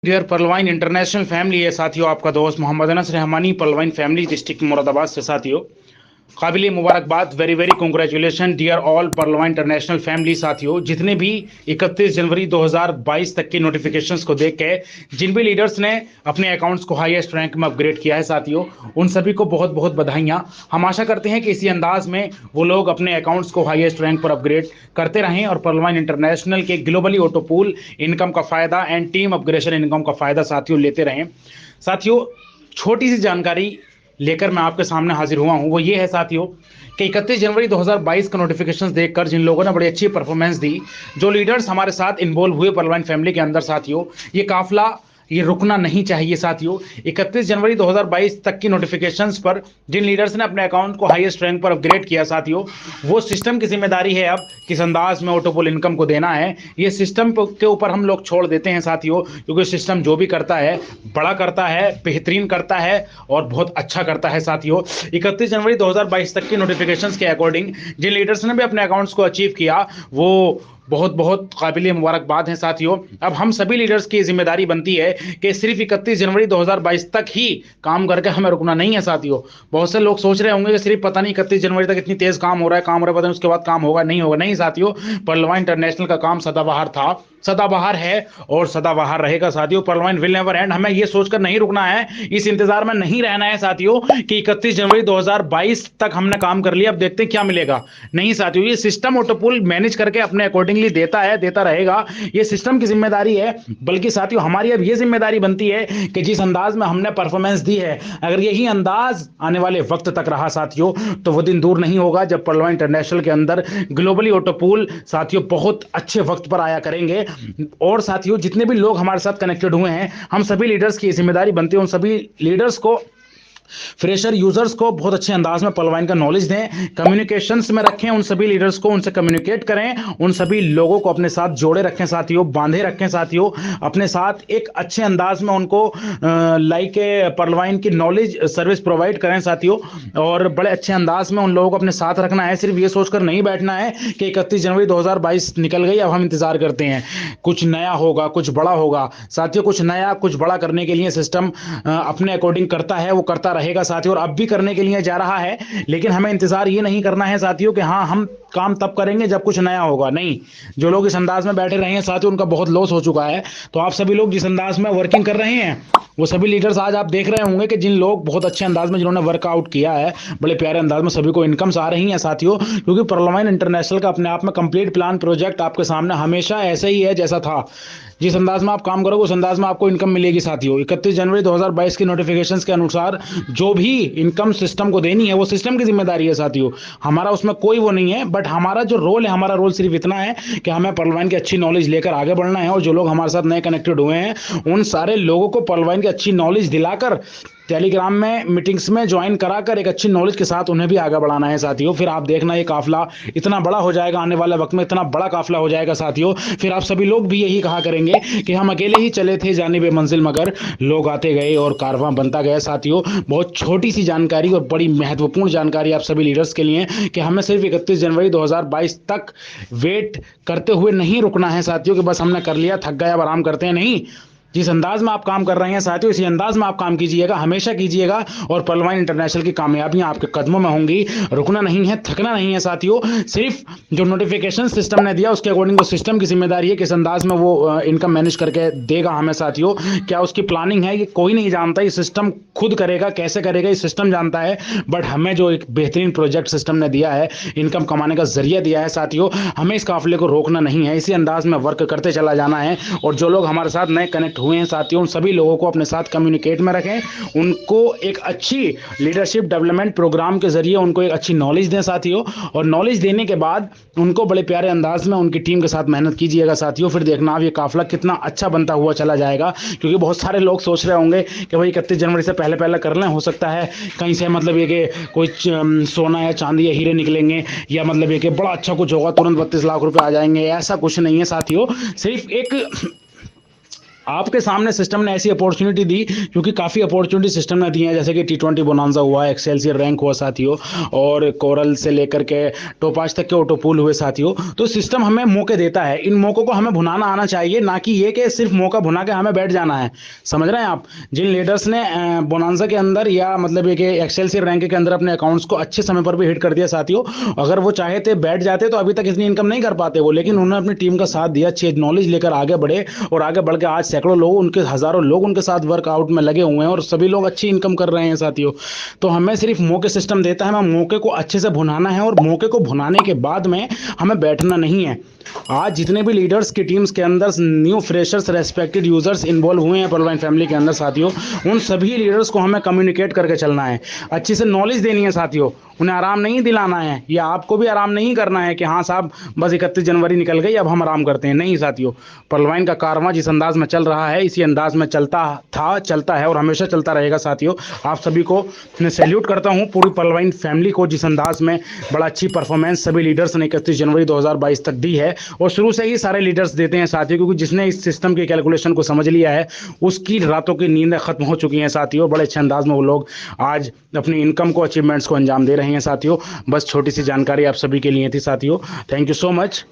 Dear परलवाइन international family है साथियों। आपका दोस्त Mohammad Anas Rahmani, Pearlvine family district Moradabad से साथियों। काबिल मुबारकबाद, very very congratulation dear all Pearlvine international family साथियों। जितने भी 31 जनवरी 2022 तक की नोटिफिकेशंस को देख के जिन भी लीडर्स ने अपने अकाउंट्स को हाईएस्ट रैंक में अपग्रेड किया है साथियों, उन सभी को बहुत बहुत बधाइयां। हम आशा करते हैं कि इसी अंदाज में वो लोग अपने अकाउंट्स को हाईएस्ट रैंक पर अपग्रेड करते रहें और परलवाइन इंटरनेशनल के ग्लोबली ऑटोपूल इनकम का फायदा एंड टीम अपग्रेडेशन इनकम का फायदा साथियों लेते रहें। साथियों, छोटी सी जानकारी लेकर मैं आपके सामने हाजिर हुआ हूं, वो ये है साथियों कि 31 जनवरी 2022 का नोटिफिकेशंस देखकर जिन लोगों ने बड़ी अच्छी परफॉर्मेंस दी, जो लीडर्स हमारे साथ इन्वॉल्व हुए परलवाइन फैमिली के अंदर साथियों, ये काफिला ये रुकना नहीं चाहिए साथियों। 31 जनवरी 2022 तक की नोटिफिकेशंस पर जिन लीडर्स ने अपने अकाउंट को हाईएस्ट रैंक पर अपग्रेड किया साथियों, वो सिस्टम की जिम्मेदारी है अब किस अंदाज में ऑटोपोल इनकम को देना है। ये सिस्टम के ऊपर हम लोग छोड़ देते हैं साथियों, क्योंकि सिस्टम जो भी करता है बड़ा करता है, बेहतरीन करता है और बहुत अच्छा करता है साथियों। 31 जनवरी 2022 तक की नोटिफिकेशंस के अकॉर्डिंग जिन लीडर्स ने भी अपने अकाउंट्स को अचीव किया, वो बहुत बहुत काबिल मुबारकबाद हैं साथियों। अब हम सभी लीडर्स की जिम्मेदारी बनती है कि सिर्फ 31 जनवरी 2022 तक ही काम करके हमें रुकना नहीं है साथियों। बहुत से लोग सोच रहे होंगे कि सिर्फ पता नहीं 31 जनवरी तक इतनी तेज काम हो रहा है पता नहीं उसके बाद काम होगा नहीं होगा। नहीं साथियों, परलवाइन इंटरनेशनल का काम सदाबहार था, सदाबहार है और सदाबहार रहेगा साथियों। परलवाइन विल नेवर एंड। हमें यह सोचकर नहीं रुकना है, इस इंतजार में नहीं रहना है साथियों कि 31 जनवरी 2022 तक हमने काम कर लिया, अब देखते हैं क्या मिलेगा। नहीं साथियों, ये सिस्टम ऑटोपूल मैनेज करके अपने अकॉर्डिंगली देता है, देता रहेगा। ये सिस्टम की जिम्मेदारी है। बल्कि साथियों, हमारी अब ये जिम्मेदारी बनती है कि जिस अंदाज में हमने परफॉर्मेंस दी है, अगर यही अंदाज आने वाले वक्त तक रहा साथियों, तो वो दिन दूर नहीं होगा जब परलवाइन इंटरनेशनल के अंदर ग्लोबली ऑटोपूल साथियों बहुत अच्छे वक्त पर आया करेंगे। और साथियों, जितने भी लोग हमारे साथ कनेक्टेड हुए हैं, हम सभी लीडर्स की जिम्मेदारी बनती है उन सभी लीडर्स को, फ्रेशर यूजर्स को बहुत अच्छे अंदाज में परलवाइन का नॉलेज दें, कम्युनिकेशंस में रखें उन सभी लीडर्स को, उनसे कम्युनिकेट करें, उन सभी लोगों को अपने साथ जोड़े रखें साथियों, बांधे रखें साथियों अपने साथ, एक अच्छे अंदाज में उनको लाइक परलवाइन की नॉलेज सर्विस प्रोवाइड करें साथियों। और बड़े अच्छे अंदाज में उन लोगों को अपने साथ रखना है। सिर्फ ये सोचकर नहीं बैठना है कि 31 जनवरी 2022 निकल गई, अब हम इंतजार करते हैं कुछ नया होगा, कुछ बड़ा होगा। साथियों, कुछ नया कुछ बड़ा करने के लिए सिस्टम अपने अकॉर्डिंग करता है, वो करता रहेगा साथियों, और अब भी करने के लिए जा रहा है। लेकिन हमें इंतजार ये नहीं करना है साथियों कि हाँ हम काम तब करेंगे जब कुछ नया होगा। नहीं, जो लोग इस अंदाज में बैठे रहे हैं साथियों, उनका बहुत लॉस हो चुका है। तो आप सभी लोग जिस अंदाज में वर्किंग कर रहे हैं, वो सभी लीडर्स आज आप देख रहे होंगे कि जिन लोग बहुत अच्छे अंदाज में जिन्होंने वर्कआउट किया है, बड़े प्यारे अंदाज में सभी को इनकम्स आ रही हैं साथियों। क्योंकि परलवाइन इंटरनेशनल का अपने आप में कंप्लीट प्लान प्रोजेक्ट आपके सामने हमेशा ऐसे ही है जैसा था। जिस अंदाज में आप काम करोगे उस अंदाज में आपको इनकम मिलेगी साथियों। 31 जनवरी 2022 की नोटिफिकेशंस के अनुसार जो भी इनकम सिस्टम को देनी है, वो सिस्टम की जिम्मेदारी है साथियों, हमारा उसमें कोई वो नहीं है। बट हमारा जो रोल है, हमारा रोल सिर्फ इतना है कि हमें परलवाइन की अच्छी नॉलेज लेकर आगे बढ़ना है। और जो लोग हमारे साथ नए कनेक्टेड हुए हैं, उन सारे लोगों को परलवाइन की अच्छी नॉलेज दिलाकर, टेलीग्राम में मीटिंग्स में ज्वाइन कराकर एक अच्छी नॉलेज के साथ उन्हें भी आगे बढ़ाना है साथियों। फिर आप देखना ये काफिला इतना बड़ा हो जाएगा, आने वाले वक्त में इतना बड़ा काफिला हो जाएगा साथियों। फिर आप सभी लोग भी यही कहा करेंगे कि हम अकेले ही चले थे जानिबे मंजिल, मगर लोग आते गए और कारवां बनता गया साथियों। बहुत छोटी सी जानकारी और बड़ी महत्वपूर्ण जानकारी आप सभी लीडर्स के लिए कि हमें सिर्फ 31 जनवरी 2022 तक वेट करते हुए नहीं रुकना है साथियों कि बस हमने कर लिया, थक गया, अब आराम करते हैं। नहीं, जिस अंदाज में आप काम कर रहे हैं साथियों, इसी अंदाज में आप काम कीजिएगा, हमेशा कीजिएगा। और परलवाइन इंटरनेशनल की कामयाबियां आपके कदमों में होंगी। रुकना नहीं है, थकना नहीं है साथियों। सिर्फ जो नोटिफिकेशन सिस्टम ने दिया उसके अकॉर्डिंग, तो सिस्टम की जिम्मेदारी है किस अंदाज में वो इनकम मैनेज करके देगा हमें साथियों। क्या उसकी प्लानिंग है, ये कोई नहीं जानता, ये सिस्टम खुद करेगा, कैसे करेगा ये सिस्टम जानता है। बट हमें जो एक बेहतरीन प्रोजेक्ट सिस्टम ने दिया है, इनकम कमाने का जरिया दिया है साथियों, हमें इस काफिले को रोकना नहीं है, इसी अंदाज में वर्क करते चला जाना है। और जो लोग हमारे साथ नए कनेक्ट हुए हैं साथियों, उन सभी लोगों को अपने साथ कम्युनिकेट में रखें, उनको एक अच्छी लीडरशिप डेवलपमेंट प्रोग्राम के जरिए उनको एक अच्छी नॉलेज दें साथियों। और नॉलेज देने के बाद उनको बड़े प्यारे अंदाज में उनकी टीम के साथ मेहनत कीजिएगा साथियों। फिर देखना आप ये काफिला कितना अच्छा बनता हुआ चला जाएगा। क्योंकि बहुत सारे लोग सोच रहे होंगे कि भाई 31 जनवरी से पहले पहले कर लें, हो सकता है कहीं से मतलब ये कि कोई सोना या चांदी या हीरे निकलेंगे, या मतलब ये कि बड़ा अच्छा कुछ होगा, तुरंत 32 लाख रुपए आ जाएंगे। ऐसा कुछ नहीं है साथियों। सिर्फ एक आपके सामने सिस्टम ने ऐसी अपॉर्चुनिटी दी, क्योंकि काफ़ी अपॉर्चुनिटी सिस्टम ने दी है, जैसे कि T20 बोनांजा हुआ, एक्सेलसियर रैंक हुआ साथियों, और कोरल से लेकर के टोपाज तक के ऑटोपूल हुए साथियों। तो सिस्टम हमें मौके देता है, इन मौकों को हमें भुनाना आना चाहिए, ना कि ये कि सिर्फ मौका भुना के हमें बैठ जाना है। समझ रहे हैं आप? जिन लीडर्स ने बोनांजा के अंदर या मतलब ये कि एक्सेलसियर रैंक के अंदर अपने अकाउंट्स को अच्छे समय पर भी हिट कर दिया साथियों, अगर वो चाहे थे बैठ जाते तो अभी तक इतनी इनकम नहीं कर पाते वो, लेकिन उन्होंने अपनी टीम का साथ दिया, अच्छी नॉलेज लेकर आगे बढ़े, और आगे बढ़ के आज सैकड़ों लोग, उनके हजारों लोग उनके साथ वर्कआउट में लगे हुए हैं, और सभी लोग अच्छी इनकम कर रहे हैं साथियों। तो हमें सिर्फ मौके सिस्टम देता है, हमें मौके को अच्छे से भुनाना है, और मौके को भुनाने के बाद में हमें बैठना नहीं है। आज जितने भी लीडर्स की टीम्स के अंदर new freshers, respected users involve हुए हैं पलवाइन फैमिली के अंदर साथियों, उन सभी लीडर्स को हमें कम्युनिकेट करके चलना है, अच्छी से नॉलेज देनी है साथियों, उन्हें आराम नहीं दिलाना है, या आपको भी आराम नहीं करना है कि हाँ साहब बस 31 जनवरी निकल गई अब हम आराम करते हैं। नहीं साथियों, पलवाइन का कारवां जिस अंदाज में चल रहा है, इसी अंदाज में चलता था, चलता है और हमेशा चलता रहेगा साथियों। आप सभी को मैं सैल्यूट करता हूँ, पूरी पलवाइन फैमिली को, जिस अंदाज में बड़ा अच्छी परफॉर्मेंस सभी लीडर्स ने 31 जनवरी 2022 तक दी है, और शुरू से ही सारे लीडर्स देते हैं साथियों, क्योंकि जिसने इस सिस्टम की कैलकुलेशन को समझ लिया है उसकी रातों की नींदें खत्म हो चुकी हैं साथियों। बड़े अच्छे अंदाज में वो लोग आज अपनी इनकम को, अचीवमेंट्स को अंजाम दे रहे हैं साथियों। बस छोटी सी जानकारी आप सभी के लिए थी साथियों। Thank you so much.